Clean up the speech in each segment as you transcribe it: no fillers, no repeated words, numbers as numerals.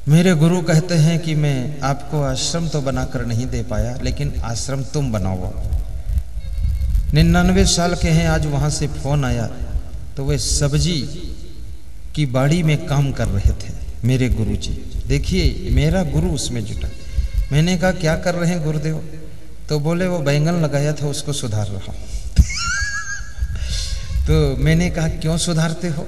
मेरे गुरु कहते हैं कि मैं आपको आश्रम तो बनाकर नहीं दे पाया, लेकिन आश्रम तुम बनाओ। 99 साल के हैं, आज वहां से फोन आया तो वे सब्जी की बाड़ी में काम कर रहे थे मेरे गुरु जी। देखिए मेरा गुरु उसमें जुटा। मैंने कहा क्या कर रहे हैं गुरुदेव? तो बोले वो बैंगन लगाया था उसको सुधार रहा हूं। तो मैंने कहा क्यों सुधारते हो?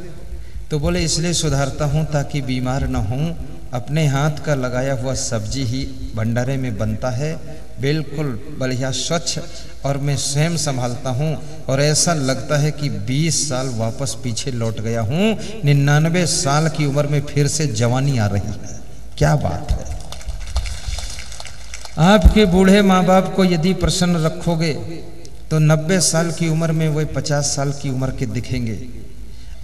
तो बोले इसलिए सुधारता हूं ताकि बीमार ना हूं। अपने हाथ का लगाया हुआ सब्जी ही भंडारे में बनता है, बिल्कुल बढ़िया स्वच्छ, और मैं स्वयं संभालता हूं। और ऐसा लगता है कि 20 साल वापस पीछे लौट गया हूं। 99 साल की उम्र में फिर से जवानी आ रही है। क्या बात है! आपके बूढ़े माँ बाप को यदि प्रसन्न रखोगे तो 90 साल की उम्र में वे 50 साल की उम्र के दिखेंगे।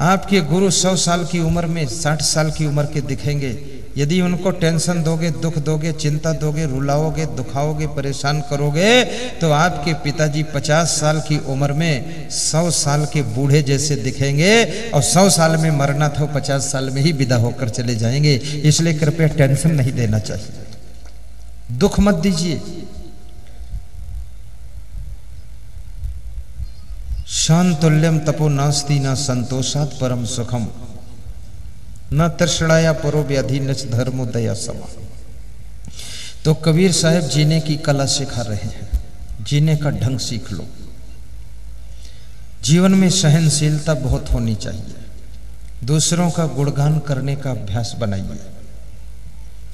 आपके गुरु 100 साल की उम्र में 60 साल की उम्र के दिखेंगे। यदि उनको टेंशन दोगे, दुख दोगे, चिंता दोगे, रुलाओगे, दुखाओगे, परेशान करोगे, तो आपके पिताजी 50 साल की उम्र में 100 साल के बूढ़े जैसे दिखेंगे। और 100 साल में मरना था, 50 साल में ही विदा होकर चले जाएंगे। इसलिए कृपया टेंशन नहीं देना चाहिए, दुख मत दीजिए। शांतुल्यम तपो नास्ति न संतोषात परम सुखम न तृष्णाया परो व्याधि न धर्मोदया समा। तो कबीर साहब जीने की कला सिखा रहे हैं, जीने का ढंग सीख लो। जीवन में सहनशीलता बहुत होनी चाहिए। दूसरों का गुणगान करने का अभ्यास बनाइए।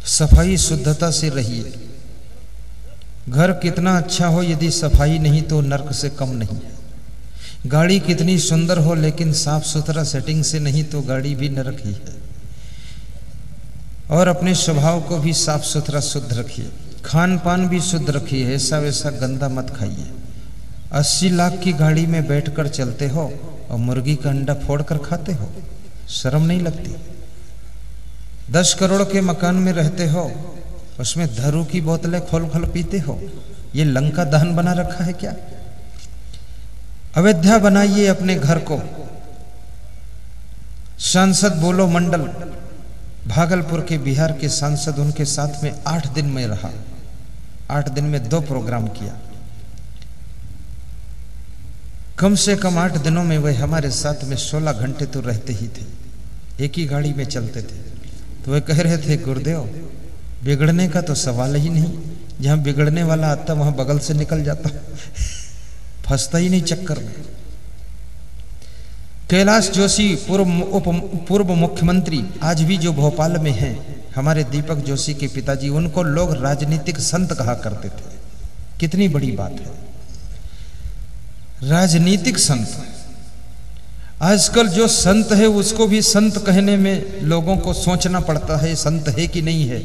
सफाई शुद्धता से रहिए। घर कितना अच्छा हो, यदि सफाई नहीं तो नर्क से कम नहीं है। गाड़ी कितनी सुंदर हो, लेकिन साफ सुथरा सेटिंग से नहीं तो गाड़ी भी नरक ही है। और अपने स्वभाव को भी साफ सुथरा शुद्ध रखिए। खान पान भी शुद्ध रखिए, ऐसा वैसा गंदा मत खाइए। 80 लाख की गाड़ी में बैठकर चलते हो और मुर्गी का अंडा फोड़कर खाते हो, शर्म नहीं लगती? 10 करोड़ के मकान में रहते हो, उसमें दारू की बोतलें खोल खोल पीते हो। ये लंका दहन बना रखा है क्या? अयोध्या बनाइए अपने घर को। सांसद बोलो मंडल, भागलपुर के बिहार के सांसद, उनके साथ में 8 दिन में रहा। 8 दिन में 2 प्रोग्राम किया। कम से कम 8 दिनों में वे हमारे साथ में 16 घंटे तो रहते ही थे, एक ही गाड़ी में चलते थे। तो वे कह रहे थे गुरुदेव बिगड़ने का तो सवाल ही नहीं, जहां बिगड़ने वाला आता वहां बगल से निकल जाता, फंसता ही नहीं चक्कर में। कैलाश जोशी पूर्व मुख्यमंत्री आज भी जो भोपाल में हैं, हमारे दीपक जोशी के पिताजी, उनको लोग राजनीतिक संत कहा करते थे। कितनी बड़ी बात है, राजनीतिक संत। आजकल जो संत है उसको भी संत कहने में लोगों को सोचना पड़ता है संत है कि नहीं है।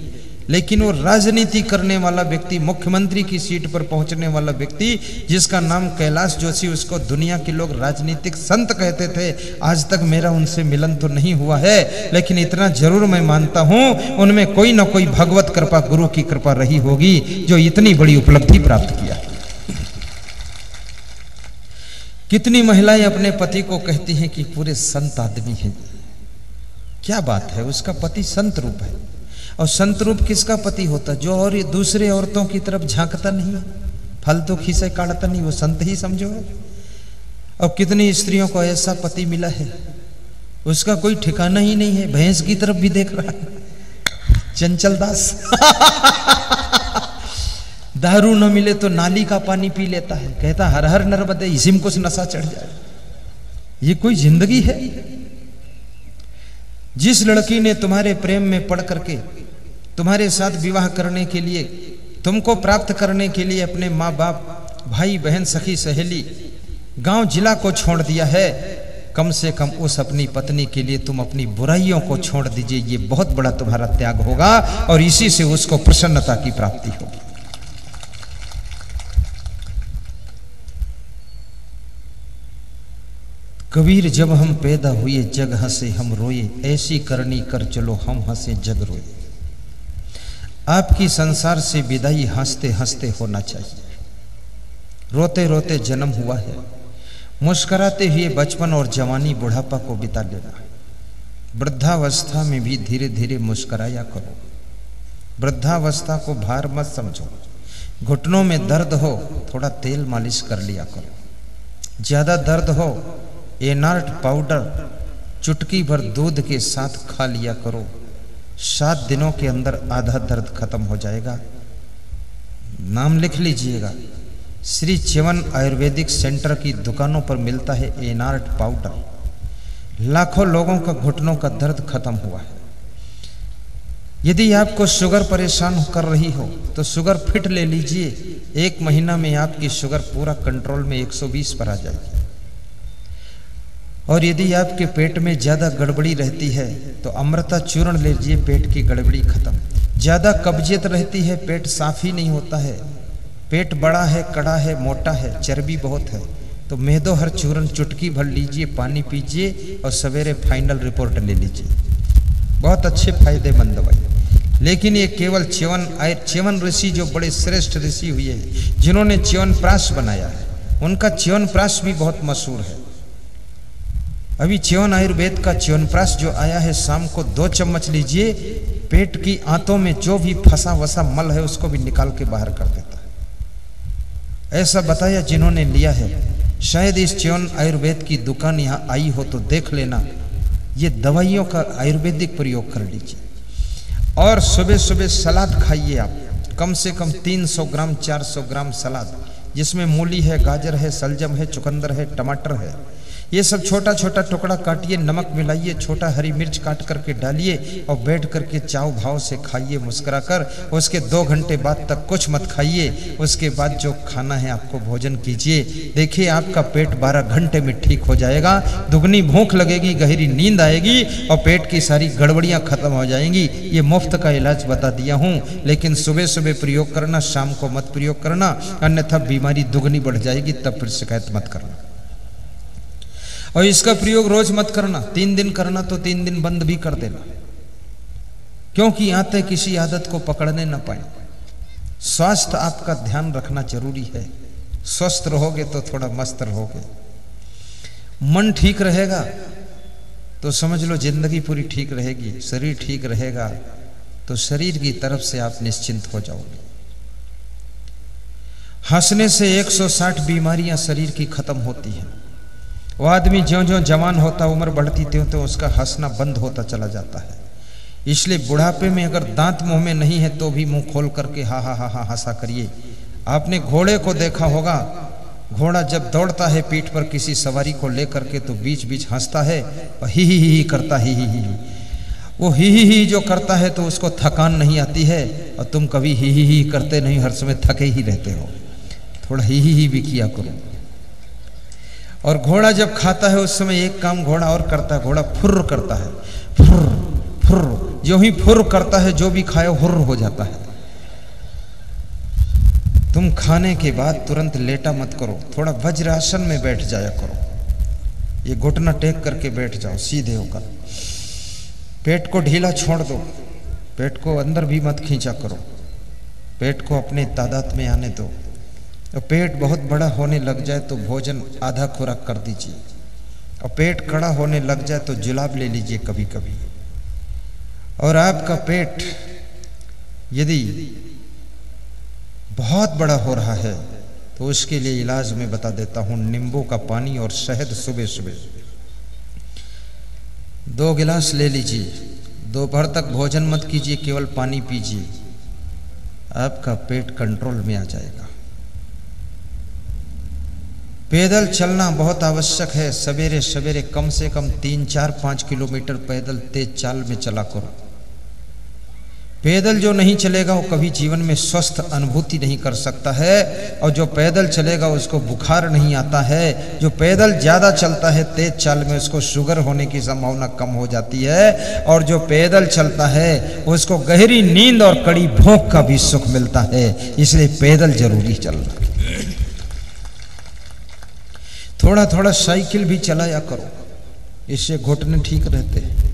लेकिन वो राजनीति करने वाला व्यक्ति, मुख्यमंत्री की सीट पर पहुंचने वाला व्यक्ति जिसका नाम कैलाश जोशी, उसको दुनिया के लोग राजनीतिक संत कहते थे। आज तक मेरा उनसे मिलन तो नहीं हुआ है, लेकिन इतना जरूर मैं मानता हूं उनमें कोई ना कोई भगवत कृपा, गुरु की कृपा रही होगी जो इतनी बड़ी उपलब्धि प्राप्त किया। कितनी महिलाएं अपने पति को कहती हैं कि पूरे संत आदमी हैं। क्या बात है, उसका पति संत रूप है। और संत रूप किसका पति होता? जो और दूसरे औरतों की तरफ झांकता नहीं, फालतू खीसे काटता नहीं, वो संत ही समझो। और कितनी स्त्रियों को ऐसा पति मिला है, उसका कोई ठिकाना ही नहीं है, भैंस की तरफ भी देख रहा है। चंचल दास दारू न मिले तो नाली का पानी पी लेता है, कहता हर हर नर्मदे, इसी में कुछ नशा चढ़ जाए। ये कोई जिंदगी है? जिस लड़की ने तुम्हारे प्रेम में पड़ करके तुम्हारे साथ विवाह करने के लिए, तुमको प्राप्त करने के लिए अपने माँ बाप, भाई बहन, सखी सहेली, गांव जिला को छोड़ दिया है, कम से कम उस अपनी पत्नी के लिए तुम अपनी बुराइयों को छोड़ दीजिए। ये बहुत बड़ा तुम्हारा त्याग होगा और इसी से उसको प्रसन्नता की प्राप्ति होगी। कबीर जब हम पैदा हुए जग हंसे हम रोए, ऐसी करनी कर चलो हम हंसे जग रोए। आपकी संसार से विदाई हंसते हंसते होना चाहिए। रोते रोते जन्म हुआ है, मुस्कुराते हुए बचपन और जवानी बुढ़ापा को बिता लेना। वृद्धावस्था में भी धीरे धीरे मुस्कुराया करो। वृद्धावस्था को भार मत समझो। घुटनों में दर्द हो, थोड़ा तेल मालिश कर लिया करो। ज्यादा दर्द हो, एनार्ट पाउडर चुटकी भर दूध के साथ खा लिया करो। 7 दिनों के अंदर आधा दर्द खत्म हो जाएगा। नाम लिख लीजिएगा, श्री च्यवन आयुर्वेदिक सेंटर की दुकानों पर मिलता है एनार्ट पाउडर। लाखों लोगों का घुटनों का दर्द खत्म हुआ है। यदि आपको शुगर परेशान कर रही हो तो शुगर फिट ले लीजिए। 1 महीना में आपकी शुगर पूरा कंट्रोल में 120 पर आ जाएगी। और यदि आपके पेट में ज्यादा गड़बड़ी रहती है तो अमृता चूर्ण लीजिए, पेट की गड़बड़ी खत्म। ज्यादा कब्जियत रहती है, पेट साफ ही नहीं होता है, पेट बड़ा है, कड़ा है, मोटा है, चर्बी बहुत है, तो मेदोहर चूर्ण चुटकी भर लीजिए, पानी पीजिए और सवेरे फाइनल रिपोर्ट ले लीजिए। बहुत अच्छे फायदेमंद दवाई। लेकिन ये केवल च्यवन ऋषि जो बड़े श्रेष्ठ ऋषि हुए हैं, जिन्होंने च्यवनप्राश बनाया है, उनका च्यवनप्राश भी बहुत मशहूर है। अभी च्यवन आयुर्वेद का च्यवनप्राश जो आया है, शाम को 2 चम्मच लीजिए, पेट की आंतों में जो भी फंसा वसा मल है उसको भी निकाल के बाहर कर देता है। ऐसा बताया जिन्होंने लिया है। शायद इस च्यवन आयुर्वेद की दुकान यहाँ आई हो तो देख लेना। ये दवाइयों का आयुर्वेदिक प्रयोग कर लीजिए। और सुबह सुबह सलाद खाइए आप, कम से कम 300 ग्राम 400 ग्राम सलाद, जिसमें मूली है, गाजर है, सलजम है, चुकंदर है, टमाटर है। ये सब छोटा छोटा टुकड़ा काटिए, नमक मिलाइए, छोटा हरी मिर्च काट करके डालिए और बैठ करके चाव भाव से खाइए मुस्कुरा कर। उसके 2 घंटे बाद तक कुछ मत खाइए। उसके बाद जो खाना है आपको भोजन कीजिए। देखिए आपका पेट 12 घंटे में ठीक हो जाएगा। दुगनी भूख लगेगी, गहरी नींद आएगी और पेट की सारी गड़बड़ियां खत्म हो जाएंगी। ये मुफ्त का इलाज बता दिया हूँ, लेकिन सुबह सुबह प्रयोग करना, शाम को मत प्रयोग करना, अन्यथा बीमारी दुगनी बढ़ जाएगी। तब फिर शिकायत मत करना। और इसका प्रयोग रोज मत करना। 3 दिन करना तो 3 दिन बंद भी कर देना, क्योंकि आते किसी आदत को पकड़ने न पाए। स्वास्थ्य आपका ध्यान रखना जरूरी है। स्वस्थ रहोगे तो थोड़ा मस्त रहोगे। मन ठीक रहेगा तो समझ लो जिंदगी पूरी ठीक रहेगी। शरीर ठीक रहेगा तो शरीर की तरफ से आप निश्चिंत हो जाओगे। हंसने से 160 बीमारियां शरीर की खत्म होती हैं। वो आदमी ज्यों ज्यों जवान होता, उम्र बढ़ती त्यों त्यों उसका हंसना बंद होता चला जाता है। इसलिए बुढ़ापे में अगर दांत मुंह में नहीं है तो भी मुंह खोल करके हा हा हा हा हंसा करिए। आपने घोड़े को देखा होगा, घोड़ा जब दौड़ता है पीठ पर किसी सवारी को लेकर के तो बीच बीच हंसता है और ही करता ही। वो ही जो करता है तो उसको थकान नहीं आती है, और तुम कभी ही करते नहीं, हर समय थके ही रहते हो। थोड़ा ही भी किया करो। और घोड़ा जब खाता है उस समय एक काम घोड़ा और करता है, घोड़ा फुर्र करता है। फुर्र फुर्र, जो ही फुर्र करता है जो भी खाए हुर्र हो जाता है। तुम खाने के बाद तुरंत लेटा मत करो, थोड़ा वज्रासन में बैठ जाया करो। ये घुटना टेक करके बैठ जाओ सीधे होकर। पेट को ढीला छोड़ दो, पेट को अंदर भी मत खींचा करो, पेट को अपने तादाद में आने दो। और पेट बहुत बड़ा होने लग जाए तो भोजन आधा खुराक कर दीजिए, और पेट कड़ा होने लग जाए तो जुलाब ले लीजिए कभी कभी। और आपका पेट यदि बहुत बड़ा हो रहा है तो उसके लिए इलाज मैं बता देता हूँ। नींबू का पानी और शहद सुबह सुबह 2 गिलास ले लीजिए। दोपहर तक भोजन मत कीजिए, केवल पानी पीजिए। आपका पेट कंट्रोल में आ जाएगा। पैदल चलना बहुत आवश्यक है। सवेरे सवेरे कम से कम 3, 4, 5 किलोमीटर पैदल तेज चाल में चला करो। पैदल जो नहीं चलेगा वो कभी जीवन में स्वस्थ अनुभूति नहीं कर सकता है, और जो पैदल चलेगा उसको बुखार नहीं आता है। जो पैदल ज्यादा चलता है तेज चाल में उसको शुगर होने की संभावना कम हो जाती है, और जो पैदल चलता है उसको गहरी नींद और कड़ी भूख का भी सुख मिलता है। इसलिए पैदल जरूरी चलना। थोड़ा थोड़ा साइकिल भी चलाया करो, इससे घुटने ठीक रहते हैं।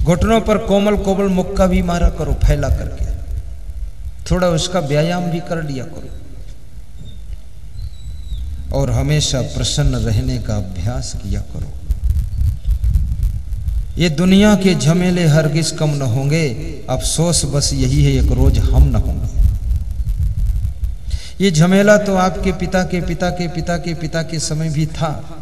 घुटनों पर कोमल कोमल मुक्का भी मारा करो फैला करके, थोड़ा उसका व्यायाम भी कर लिया करो। और हमेशा प्रसन्न रहने का अभ्यास किया करो। ये दुनिया के झमेले हरगिज कम न होंगे, अफसोस बस यही है एक रोज हम न होंगे। ये झमेला तो आपके पिता के पिता के पिता के पिता के समय भी था।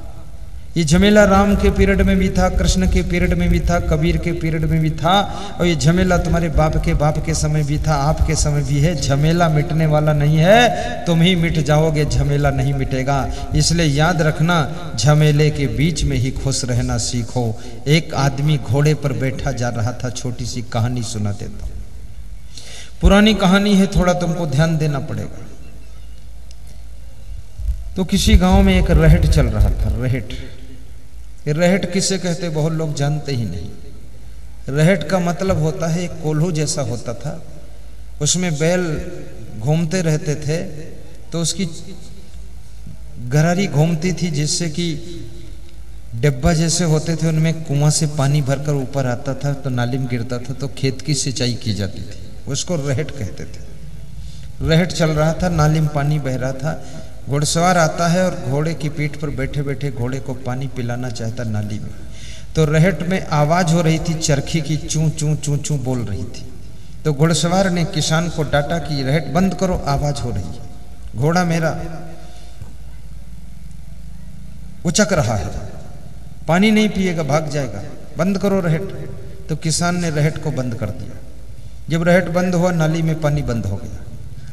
ये झमेला राम के पीरियड में भी था, कृष्ण के पीरियड में भी था, कबीर के पीरियड में भी था, और ये झमेला तुम्हारे बाप के समय भी था, आपके समय भी है। झमेला मिटने वाला नहीं है, तुम ही मिट जाओगे, झमेला नहीं मिटेगा। इसलिए याद रखना, झमेले के बीच में ही खुश रहना सीखो। एक आदमी घोड़े पर बैठा जा रहा था, छोटी सी कहानी सुना देता हूं, पुरानी कहानी है, थोड़ा तुमको ध्यान देना पड़ेगा। तो किसी गांव में एक रहट चल रहा था। रहट, ये रहट किसे कहते बहुत लोग जानते ही नहीं। रहट का मतलब होता है एक कोल्हू जैसा होता था, उसमें बैल घूमते रहते थे, तो उसकी गरारी घूमती थी, जिससे कि डिब्बा जैसे होते थे, उनमें कुआं से पानी भरकर ऊपर आता था, तो नाली में गिरता था, तो खेत की सिंचाई की जाती थी, उसको रहट कहते थे। रहट चल रहा था, नाली में पानी बह रहा था, घुड़सवार आता है और घोड़े की पीठ पर बैठे बैठे घोड़े को पानी पिलाना चाहता नाली में। तो रहट में आवाज हो रही थी चरखी की, चूं चूं चूं चूं बोल रही थी। तो घुड़सवार ने किसान को डांटा कि रहट बंद करो, आवाज हो रही है, घोड़ा मेरा उचक रहा है, पानी नहीं पिएगा, भाग जाएगा, बंद करो रहट। तो किसान ने रहट को बंद कर दिया। जब रहट बंद हुआ, नाली में पानी बंद हो गया।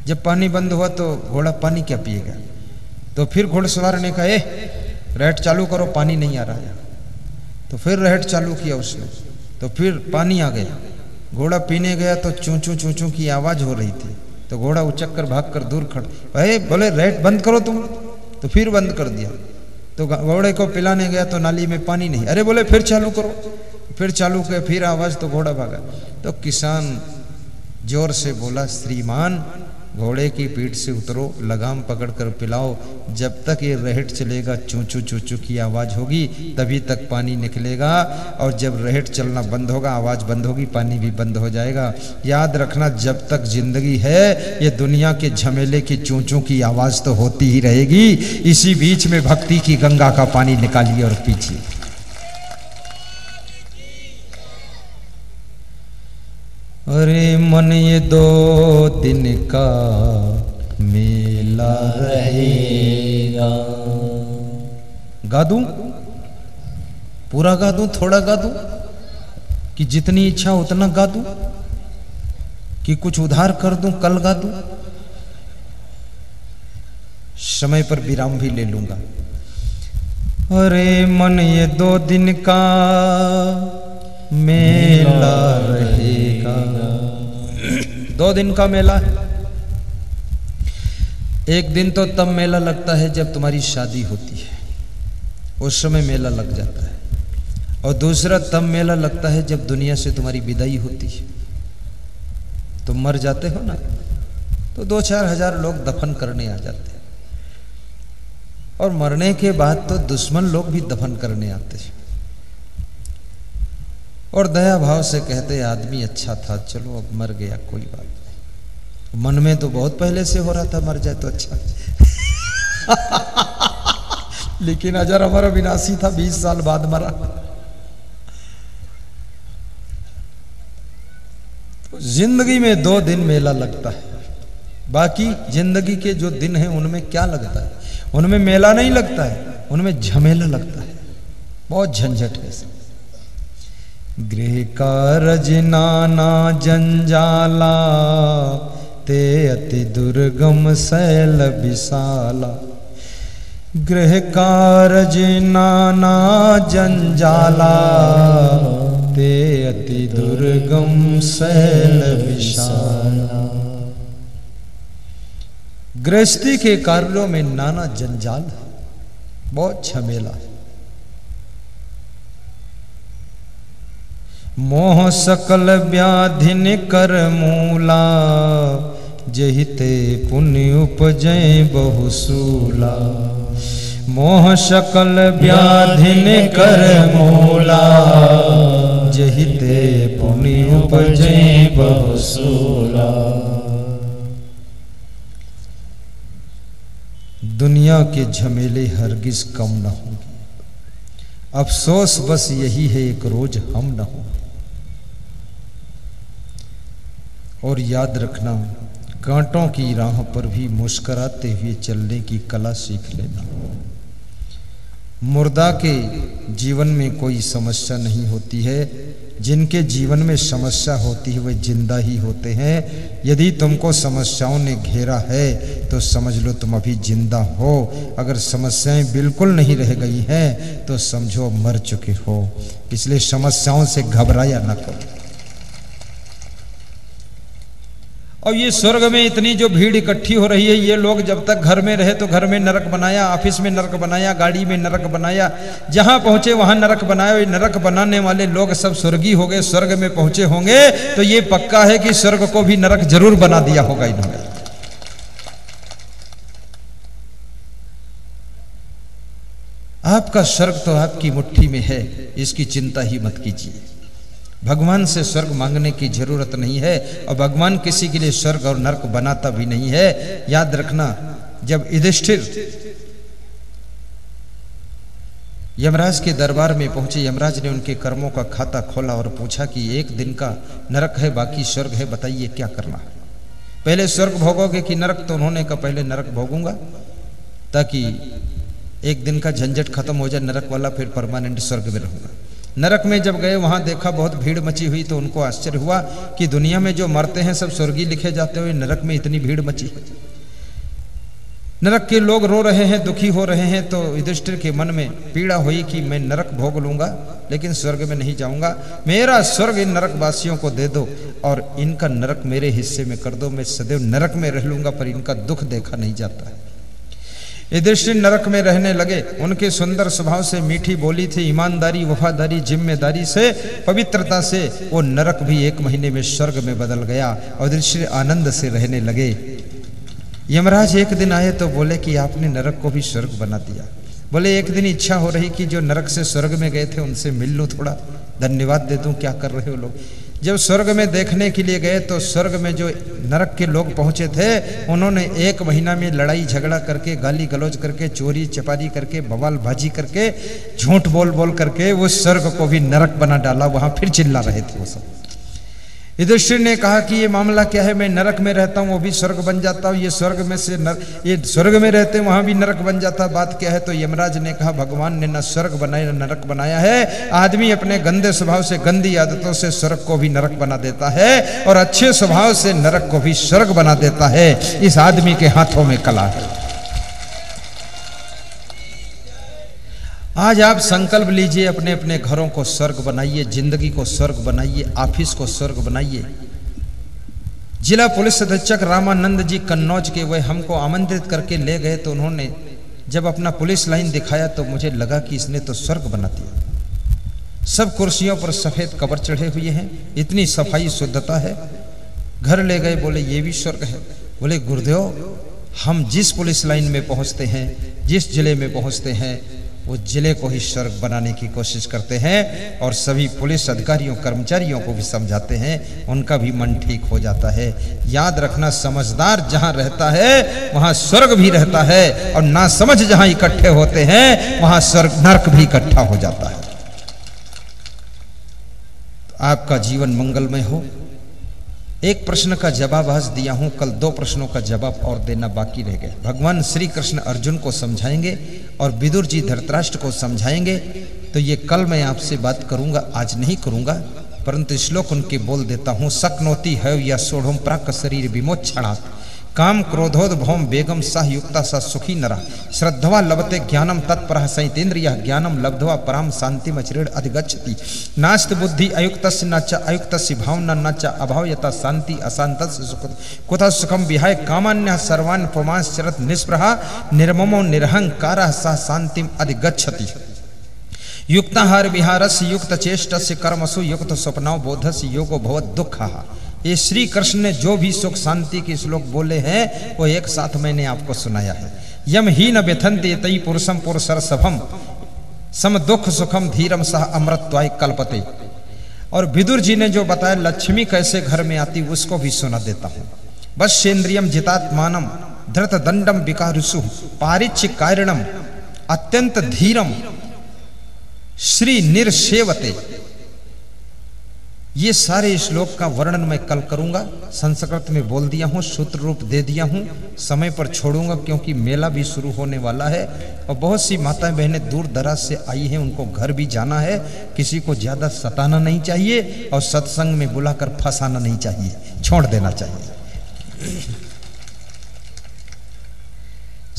जब पानी बंद हुआ तो घोड़ा पानी क्या पिएगा। तो फिर घुड़सवार ने कहा, रहट चालू करो, पानी नहीं आ रहा है। तो फिर रहट चालू किया उसने, तो फिर पानी आ गया। घोड़ा पीने गया तो चूं चूं चूं चूं की आवाज हो रही थी। तो घोड़ा उचक कर भाग कर दूर खड़ा, बोले रहट बंद करो तुम। तो फिर बंद कर दिया। तो घोड़े को पिलाने गया तो नाली में पानी नहीं। अरे बोले फिर चालू करो, फिर चालू किया, फिर आवाज, तो घोड़ा भागा। तो किसान जोर से बोला, श्रीमान घोड़े की पीठ से उतरो, लगाम पकड़कर पिलाओ, जब तक ये रहट चलेगा चूं चूं चूं चूं की आवाज होगी, तभी तक पानी निकलेगा, और जब रहट चलना बंद होगा, आवाज बंद होगी, पानी भी बंद हो जाएगा। याद रखना, जब तक जिंदगी है, ये दुनिया के झमेले की चूं चूं की आवाज तो होती ही रहेगी। इसी बीच में भक्ति की गंगा का पानी निकालिए और पीजिए। अरे मन ये 2 दिन का मेला रहेगा। गा दूं, पूरा गा दूं, थोड़ा गा दूं, कि जितनी इच्छा उतना गा दूं, कि कुछ उधार कर दूं, कल गा दूं, समय पर विराम भी ले लूंगा। अरे मन ये 2 दिन का मेला रहेगा। 2 दिन का मेला है। एक दिन तो तब मेला लगता है जब तुम्हारी शादी होती है, उस समय मेला लग जाता है। और दूसरा तब मेला लगता है जब दुनिया से तुम्हारी विदाई होती है। तुम मर जाते हो ना, तो 2-4 हजार लोग दफन करने आ जाते हैं, और मरने के बाद तो दुश्मन लोग भी दफन करने आते हैं, और दया भाव से कहते आदमी अच्छा था, चलो अब मर गया कोई बात नहीं। मन में तो बहुत पहले से हो रहा था मर जाए तो अच्छा लेकिन अजर अमर अविनाशी था, 20 साल बाद मरा। तो जिंदगी में 2 दिन मेला लगता है, बाकी जिंदगी के जो दिन हैं उनमें क्या लगता है, उनमें मेला नहीं लगता है, उनमें झमेला लगता है, बहुत झंझट है। गृह कारज नाना जंजाला, ते अति दुर्गम शैल विशाला। गृह कारज नाना जंजाला, ते अति दुर्गम शैल विशाला। गृहस्थी के कार्यों में नाना जंजाल, बहुत झमेला है। मोह सकल व्याधिन कर मूला, जहिते पुण्य उपजय बहुसूला। मोह सकल व्याधिन कर मूला, जहिते पुण्य उपजय बहुसूला। दुनिया के झमेले हरगिज कम न होंगे, अफसोस बस यही है एक रोज हम न हो। और याद रखना, कांटों की राह पर भी मुस्कुराते हुए चलने की कला सीख लेना। मुर्दा के जीवन में कोई समस्या नहीं होती है, जिनके जीवन में समस्या होती है वे जिंदा ही होते हैं। यदि तुमको समस्याओं ने घेरा है तो समझ लो तुम अभी जिंदा हो। अगर समस्याएं बिल्कुल नहीं रह गई हैं तो समझो मर चुके हो। इसलिए समस्याओं से घबराया ना करो। और ये स्वर्ग में इतनी जो भीड़ इकट्ठी हो रही है, ये लोग जब तक घर में रहे तो घर में नरक बनाया, ऑफिस में नरक बनाया, गाड़ी में नरक बनाया, जहां पहुंचे वहां नरक बनाया। ये नरक बनाने वाले लोग सब स्वर्गी हो गए, स्वर्ग में पहुंचे होंगे तो ये पक्का है कि स्वर्ग को भी नरक जरूर बना दिया होगा इन्होंने। आपका स्वर्ग तो आपकी मुट्ठी में है, इसकी चिंता ही मत कीजिए। भगवान से स्वर्ग मांगने की जरूरत नहीं है और भगवान किसी के लिए स्वर्ग और नरक बनाता भी नहीं है। याद रखना, जब युधिष्ठिर यमराज के दरबार में पहुंचे, यमराज ने उनके कर्मों का खाता खोला और पूछा कि एक दिन का नरक है, बाकी स्वर्ग है, बताइए क्या करना है। पहले स्वर्ग भोगोगे कि नरक? तो उन्होंने कहा पहले नरक भोगूंगा ताकि एक दिन का झंझट खत्म हो जाए नरक वाला, फिर परमानेंट स्वर्ग में रहूंगा। नरक में जब गए वहां देखा बहुत भीड़ मची हुई, तो उनको आश्चर्य हुआ कि दुनिया में जो मरते हैं सब स्वर्गीय लिखे जाते हुए, नरक में इतनी भीड़ मची है। नरक के लोग रो रहे हैं, दुखी हो रहे हैं। तो युधिष्ठिर के मन में पीड़ा हुई कि मैं नरक भोग लूंगा लेकिन स्वर्ग में नहीं जाऊंगा। मेरा स्वर्ग इन नरक वासियों को दे दो और इनका नरक मेरे हिस्से में कर दो। मैं सदैव नरक में रह लूंगा पर इनका दुख देखा नहीं जाता है। युधिष्ठिर नरक में रहने लगे। उनके सुंदर स्वभाव से, मीठी बोली थी, ईमानदारी, वफादारी, जिम्मेदारी से, पवित्रता से वो नरक भी 1 महीने में स्वर्ग में बदल गया और युधिष्ठिर आनंद से रहने लगे। यमराज एक दिन आए तो बोले कि आपने नरक को भी स्वर्ग बना दिया। बोले एक दिन इच्छा हो रही कि जो नरक से स्वर्ग में गए थे उनसे मिल लूं, थोड़ा धन्यवाद दे दूं, क्या कर रहे हो लोग। जब स्वर्ग में देखने के लिए गए तो स्वर्ग में जो नरक के लोग पहुंचे थे उन्होंने 1 महीना में लड़ाई झगड़ा करके, गाली गलौज करके, चोरी चपारी करके, बवाल बाजी करके, झूठ बोल बोल करके वो स्वर्ग को भी नरक बना डाला। वहां फिर चिल्ला रहे थे वो सब। युधिष्ठिर ने कहा कि ये मामला क्या है, मैं नरक में रहता हूँ वो भी स्वर्ग बन जाता हूँ, ये स्वर्ग में से ये स्वर्ग में रहते वहां भी नरक बन जाता, बात क्या है। तो यमराज ने कहा भगवान ने न स्वर्ग बनाया न नरक बनाया है। आदमी अपने गंदे स्वभाव से, गंदी आदतों से स्वर्ग को भी नरक बना देता है और अच्छे स्वभाव से नरक को भी स्वर्ग बना देता है। इस आदमी के हाथों में कला है। आज आप संकल्प लीजिए, अपने अपने घरों को स्वर्ग बनाइए, जिंदगी को स्वर्ग बनाइए, ऑफिस को स्वर्ग बनाइए। जिला पुलिस अधीक्षक रामानंद जी कन्नौज के वह हमको आमंत्रित करके ले गए तो उन्होंने जब अपना पुलिस लाइन दिखाया तो मुझे लगा कि इसने तो स्वर्ग बना दिया। सब कुर्सियों पर सफेद कवर चढ़े हुए हैं, इतनी सफाई शुद्धता है। घर ले गए, बोले ये भी स्वर्ग है। बोले गुरुदेव, हम जिस पुलिस लाइन में पहुंचते हैं, जिस जिले में पहुंचते हैं, वो जिले को ही स्वर्ग बनाने की कोशिश करते हैं और सभी पुलिस अधिकारियों, कर्मचारियों को भी समझाते हैं, उनका भी मन ठीक हो जाता है। याद रखना, समझदार जहां रहता है वहां स्वर्ग भी रहता है और नासमझ जहां इकट्ठे होते हैं वहां स्वर्ग नरक भी इकट्ठा हो जाता है। तो आपका जीवन मंगलमय हो। एक प्रश्न का जवाब आज दिया हूं, कल 2 प्रश्नों का जवाब और देना बाकी रह गए। भगवान श्री कृष्ण अर्जुन को समझाएंगे और विदुर जी धृतराष्ट्र को समझाएंगे। तो ये कल मैं आपसे बात करूंगा, आज नहीं करूंगा, परंतु श्लोक उनके बोल देता हूं। शक्नोति है या सोढ़ोम प्राक शरीर विमोक्षणात् काम क्रोधोद भौम बेगम सह युक्ता स सुखी नरा श्रद्धवा लभते ज्ञानम तत्परः संयतेन्द्रियः ज्ञानम लब्ध्वा पराम शांतिम अचिरेण अधिगच्छति नास्त बुद्धि अयुक्तस्य न च अयुक्तस्य भावना न च अभावयता शांति अशांतस्य सुख कुतः सुखम विहाय कामान्यः सर्वान् पुमांश्चरत् निस्पृहा निर्ममो निरहंकारः सह शांतिम अधिगच्छति युक्ताहार विहारस्य युक्त चेष्टस्य कर्मसु युक्त स्वप्नौ बोधस्य योगो भवत् दुःखः। ये श्री कृष्ण ने जो भी सुख शांति के श्लोक बोले हैं वो एक साथ मैंने आपको सुनाया है। यम ही न व्यथन्ते तई पुरुषम पुरुषर सभम सम दुख सुखम धीरम सह अमृतत्वाय कल्पते। और विदुर जी ने जो बताया लक्ष्मी कैसे घर में आती उसको भी सुना देता हूं। बस सेन्द्रियम जितात्मानम धृत दंडम विकारुसु पारिच्य कारणम अत्यंत धीरम श्री निर्सेवते, ये सारे श्लोक का वर्णन मैं कल करूंगा। संस्कृत में बोल दिया हूं, सूत्र रूप दे दिया हूं, समय पर छोड़ूंगा क्योंकि मेला भी शुरू होने वाला है और बहुत सी माताएं बहनें दूर दराज से आई हैं, उनको घर भी जाना है। किसी को ज्यादा सताना नहीं चाहिए और सत्संग में बुलाकर फंसाना नहीं चाहिए, छोड़ देना चाहिए।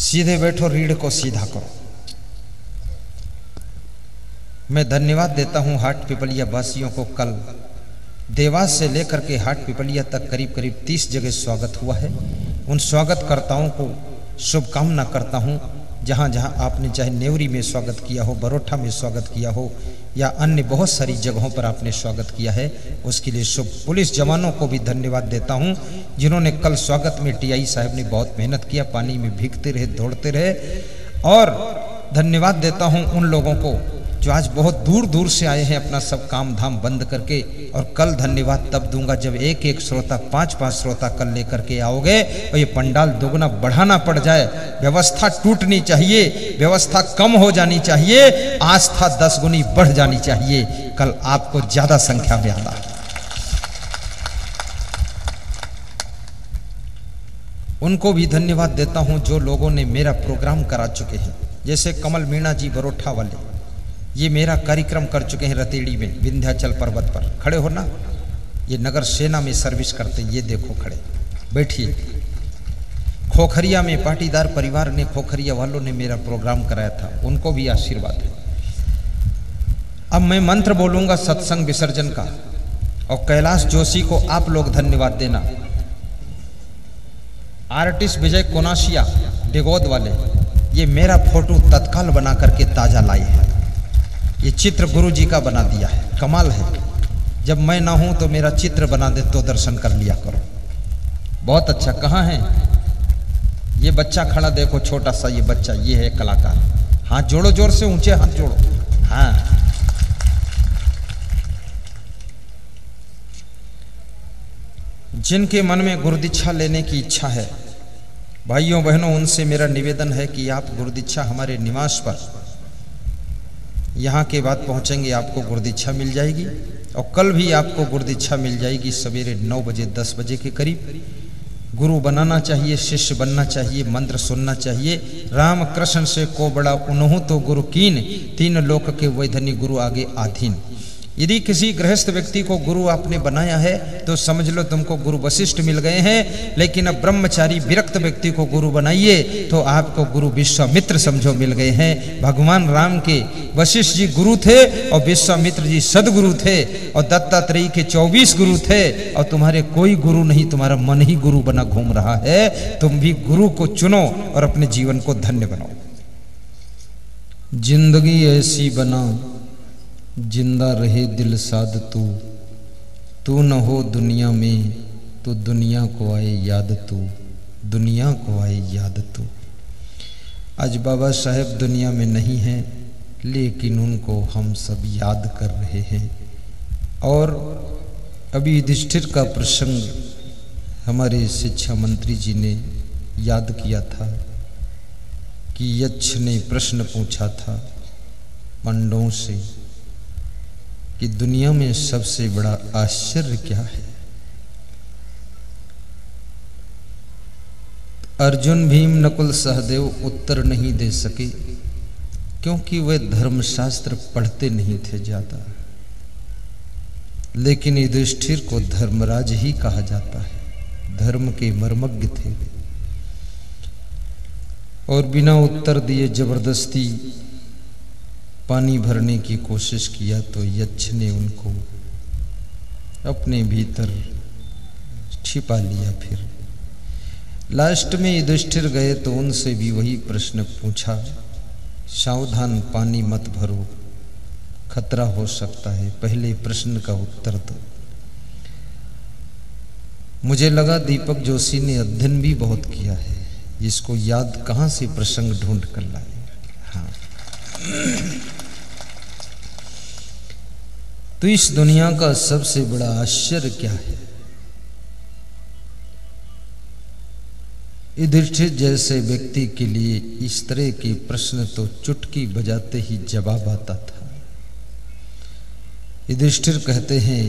सीधे बैठो, रीढ़ को सीधा करो। मैं धन्यवाद देता हूं हाट पिपलिया वासियों को। कल देवास से लेकर के हाट पिपलिया तक करीब करीब 30 जगह स्वागत हुआ है। उन स्वागतकर्ताओं को शुभकामना करता हूं। जहां जहां आपने चाहे नेवरी में स्वागत किया हो, बरोठा में स्वागत किया हो या अन्य बहुत सारी जगहों पर आपने स्वागत किया है, उसके लिए शुभ। पुलिस जवानों को भी धन्यवाद देता हूं जिन्होंने कल स्वागत में टीआई साहब ने बहुत मेहनत किया, पानी में भीगते रहे, दौड़ते रहे। और धन्यवाद देता हूं उन लोगों को जो आज बहुत दूर दूर से आए हैं अपना सब काम धाम बंद करके। और कल धन्यवाद तब दूंगा जब एक एक श्रोता, 5-5 श्रोता कल लेकर के आओगे और ये पंडाल दोगुना बढ़ाना पड़ जाए। व्यवस्था टूटनी चाहिए, व्यवस्था कम हो जानी चाहिए, आस्था 10 गुनी बढ़ जानी चाहिए। कल आपको ज्यादा संख्या में आना। उनको भी धन्यवाद देता हूं जो लोगों ने मेरा प्रोग्राम करा चुके हैं, जैसे कमल मीणा जी बरोठा वाले, ये मेरा कार्यक्रम कर चुके हैं रतेड़ी में, विंध्याचल पर्वत पर। खड़े हो ना, ये नगर सेना में सर्विस करते, ये देखो खड़े, बैठिए। खोखरिया में पाटीदार परिवार ने, खोखरिया वालों ने मेरा प्रोग्राम कराया था, उनको भी आशीर्वाद है। अब मैं मंत्र बोलूंगा सत्संग विसर्जन का, और कैलाश जोशी को आप लोग धन्यवाद देना। आर्टिस्ट विजय कोनाशिया डिगोद वाले, ये मेरा फोटो तत्काल बना करके ताजा लाई है। ये चित्र गुरु जी का बना दिया है, कमाल है। जब मैं ना हूं तो मेरा चित्र बना दे तो दर्शन कर लिया करो, बहुत अच्छा। कहाँ है ये बच्चा खड़ा, देखो छोटा सा ये बच्चा, ये है कलाकार। हाथ जोड़ो, जोर से ऊंचे हाथ जोड़ो। हाँ, जिनके मन में गुरुदीक्षा लेने की इच्छा है, भाइयों बहनों, उनसे मेरा निवेदन है कि आप गुरुदीक्षा हमारे निवास पर यहाँ के बाद पहुँचेंगे, आपको गुरुदीक्षा मिल जाएगी। और कल भी आपको गुरुदीक्षा मिल जाएगी सवेरे 9 बजे 10 बजे के करीब। गुरु बनाना चाहिए, शिष्य बनना चाहिए, मंत्र सुनना चाहिए। राम कृष्ण से को बड़ा उन्हों तो गुरु कीन, 3 लोक के वैधनी गुरु आगे आधीन। यदि किसी गृहस्थ व्यक्ति को गुरु आपने बनाया है तो समझ लो तुमको गुरु वशिष्ठ मिल गए हैं। लेकिन अब ब्रह्मचारी विरक्त व्यक्ति को गुरु बनाइए तो आपको गुरु विश्वामित्र समझो मिल गए हैं। भगवान राम के वशिष्ठ जी गुरु थे और विश्वामित्र जी सदगुरु थे और दत्तात्रेय के 24 गुरु थे। और तुम्हारे कोई गुरु नहीं, तुम्हारा मन ही गुरु बना घूम रहा है। तुम भी गुरु को चुनो और अपने जीवन को धन्य बनाओ। जिंदगी ऐसी बना जिंदा रहे दिल साध तू न हो दुनिया में तो दुनिया को आए याद तू, दुनिया को आए याद तू। आज बाबा साहेब दुनिया में नहीं हैं, लेकिन उनको हम सब याद कर रहे हैं। और अभी युधिष्ठिर का प्रसंग हमारे शिक्षा मंत्री जी ने याद किया था कि यक्ष ने प्रश्न पूछा था पांडवों से कि दुनिया में सबसे बड़ा आश्चर्य क्या है। अर्जुन भीम नकुल सहदेव उत्तर नहीं दे सके क्योंकि वे धर्मशास्त्र पढ़ते नहीं थे ज्यादा। लेकिन युधिष्ठिर को धर्मराज ही कहा जाता है, धर्म के मर्मज्ञ थे। और बिना उत्तर दिए जबरदस्ती पानी भरने की कोशिश किया तो यक्ष ने उनको अपने भीतर छिपा लिया। फिर लास्ट में युधिष्ठिर गए तो उनसे भी वही प्रश्न पूछा, सावधान पानी मत भरो, खतरा हो सकता है, पहले प्रश्न का उत्तर दो। मुझे लगा दीपक जोशी ने अध्ययन भी बहुत किया है, इसको याद कहां से प्रसंग ढूंढ कर लाए। हाँ, तो इस दुनिया का सबसे बड़ा आश्चर्य क्या है। युधिष्ठिर जैसे व्यक्ति के लिए इस तरह के प्रश्न तो चुटकी बजाते ही जवाब आता था। युधिष्ठिर कहते हैं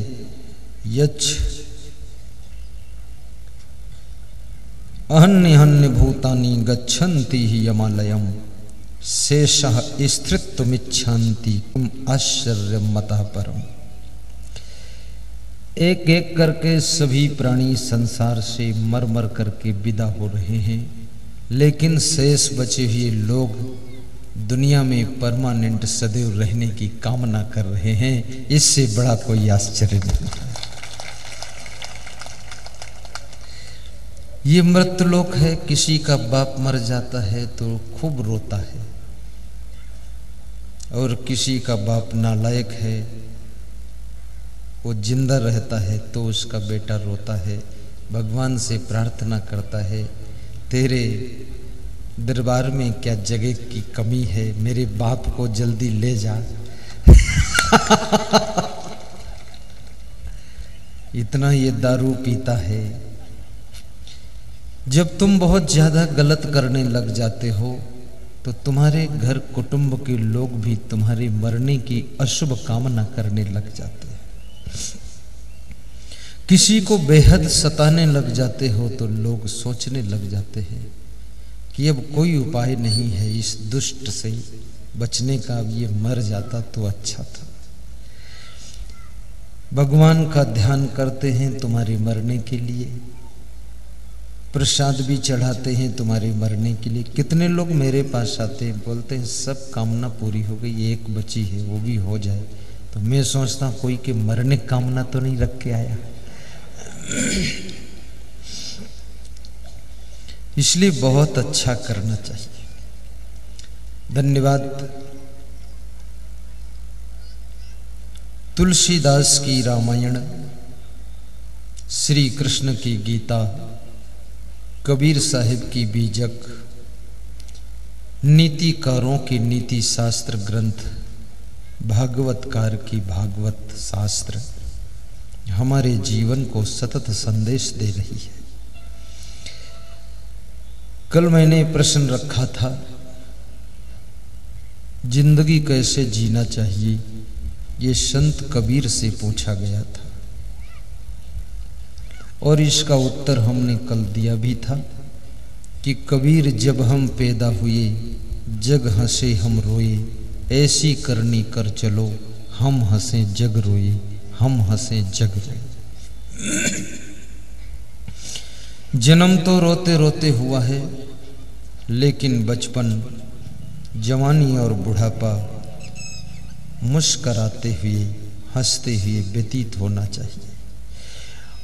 यच्छ अहन्य भूतानि गच्छन्ति ही यमालयम शेषः स्थितुमिच्छन्ति किम आश्चर्यमतः परम। एक एक करके सभी प्राणी संसार से मर मर करके विदा हो रहे हैं, लेकिन शेष बचे हुए लोग दुनिया में परमानेंट सदैव रहने की कामना कर रहे हैं। इससे बड़ा कोई आश्चर्य नहीं है। ये मृत्युलोक है। किसी का बाप मर जाता है तो खूब रोता है, और किसी का बाप नालायक है, वो जिंदा रहता है तो उसका बेटा रोता है, भगवान से प्रार्थना करता है तेरे दरबार में क्या जगह की कमी है, मेरे बाप को जल्दी ले जा। इतना ये दारू पीता है। जब तुम बहुत ज्यादा गलत करने लग जाते हो तो तुम्हारे घर कुटुंब के लोग भी तुम्हारे मरने की अशुभ कामना करने लग जाते हैं। किसी को बेहद सताने लग जाते हो तो लोग सोचने लग जाते हैं कि अब कोई उपाय नहीं है इस दुष्ट से बचने का, अब ये मर जाता तो अच्छा था। भगवान का ध्यान करते हैं तुम्हारे मरने के लिए, प्रसाद भी चढ़ाते हैं तुम्हारे मरने के लिए। कितने लोग मेरे पास आते हैं, बोलते हैं सब कामना पूरी हो गई, एक बची है वो भी हो जाए। तो मैं सोचता हूँ कोई के मरने कामना तो नहीं रख के आया। इसलिए बहुत अच्छा करना चाहिए। धन्यवाद। तुलसीदास की रामायण, श्री कृष्ण की गीता, कबीर साहिब की बीजक, नीतिकारों की नीति शास्त्र ग्रंथ, भागवतकार की भागवत शास्त्र हमारे जीवन को सतत संदेश दे रही है। कल मैंने प्रश्न रखा था जिंदगी कैसे जीना चाहिए, ये संत कबीर से पूछा गया था और इसका उत्तर हमने कल दिया भी था कि कबीर जब हम पैदा हुए जग हंसे हम रोए, ऐसी करनी कर चलो हम हंसे जग रोए, हम हंसे जग रोए। जन्म तो रोते रोते हुआ है, लेकिन बचपन, जवानी और बुढ़ापा मुस्कराते हुए हंसते हुए व्यतीत होना चाहिए।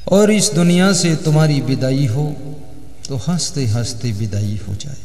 और इस दुनिया से तुम्हारी विदाई हो तो हंसते हंसते विदाई हो जाए।